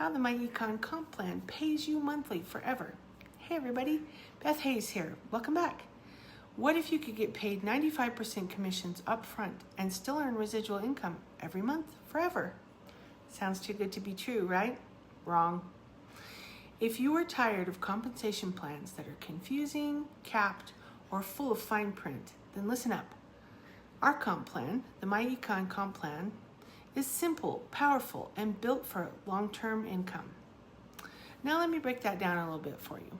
how the MyEcon comp plan pays you monthly forever. Hey everybody, Beth Hayes here. Welcome back. What if you could get paid 95% commissions up front and still earn residual income every month forever? Sounds too good to be true, right? Wrong. If you are tired of compensation plans that are confusing, capped, or full of fine print, then listen up. Our comp plan, the MyEcon comp plan, is simple, powerful, and built for long-term income. Now let me break that down a little bit for you.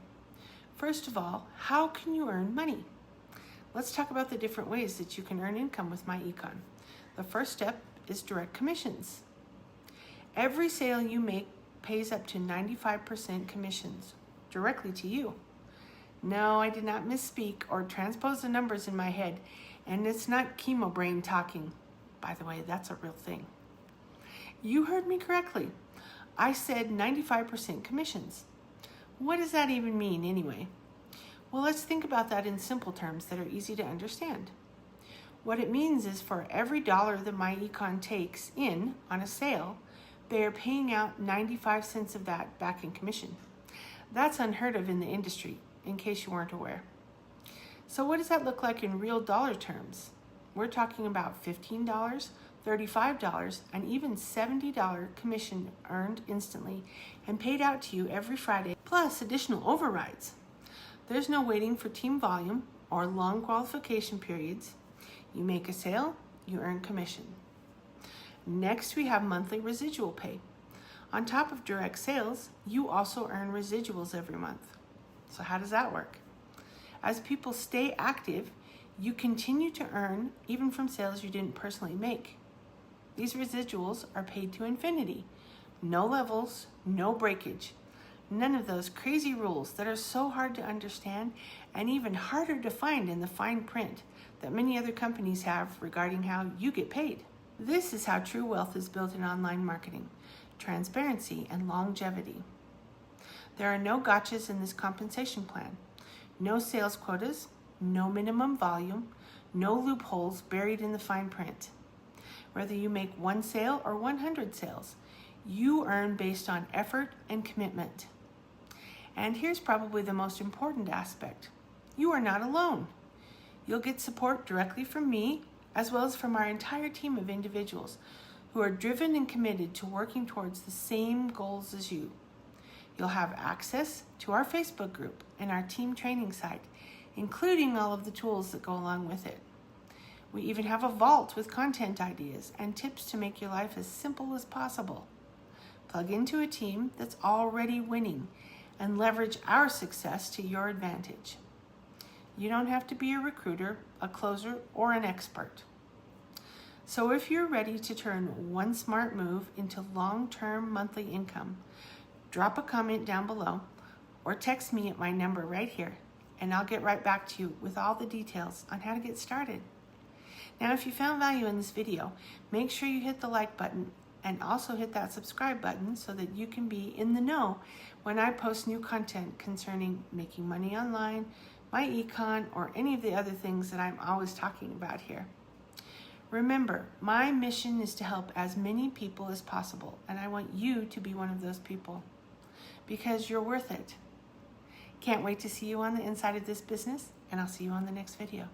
First of all, how can you earn money? Let's talk about the different ways that you can earn income with MyEcon. The first step is direct commissions. Every sale you make pays up to 95% commissions directly to you. No, I did not misspeak or transpose the numbers in my head, and it's not chemo brain talking. By the way, that's a real thing. You heard me correctly. I said 95% commissions. What does that even mean anyway? Well, let's think about that in simple terms that are easy to understand. What it means is for every dollar that MyEcon takes in on a sale, they are paying out 95 cents of that back in commission. That's unheard of in the industry, in case you weren't aware. So what does that look like in real dollar terms? We're talking about $15, $35, and even $70 commission earned instantly and paid out to you every Friday, plus additional overrides. There's no waiting for team volume or long qualification periods. You make a sale, you earn commission. Next, we have monthly residual pay. On top of direct sales, you also earn residuals every month. So how does that work? As people stay active, you continue to earn even from sales you didn't personally make. These residuals are paid to infinity. No levels, no breakage. None of those crazy rules that are so hard to understand and even harder to find in the fine print that many other companies have regarding how you get paid. This is how true wealth is built in online marketing: transparency and longevity. There are no gotchas in this compensation plan. No sales quotas, no minimum volume, no loopholes buried in the fine print. Whether you make one sale or 100 sales, you earn based on effort and commitment. And here's probably the most important aspect. You are not alone. You'll get support directly from me, as well as from our entire team of individuals who are driven and committed to working towards the same goals as you. You'll have access to our Facebook group and our team training site, including all of the tools that go along with it. We even have a vault with content ideas and tips to make your life as simple as possible. Plug into a team that's already winning and leverage our success to your advantage. You don't have to be a recruiter, a closer, or an expert. So if you're ready to turn one smart move into long-term monthly income, drop a comment down below or text me at my number right here, and I'll get right back to you with all the details on how to get started. Now, if you found value in this video, make sure you hit the like button and also hit that subscribe button so that you can be in the know when I post new content concerning making money online, MyEcon, or any of the other things that I'm always talking about here. Remember, my mission is to help as many people as possible, and I want you to be one of those people because you're worth it. Can't wait to see you on the inside of this business, and I'll see you on the next video.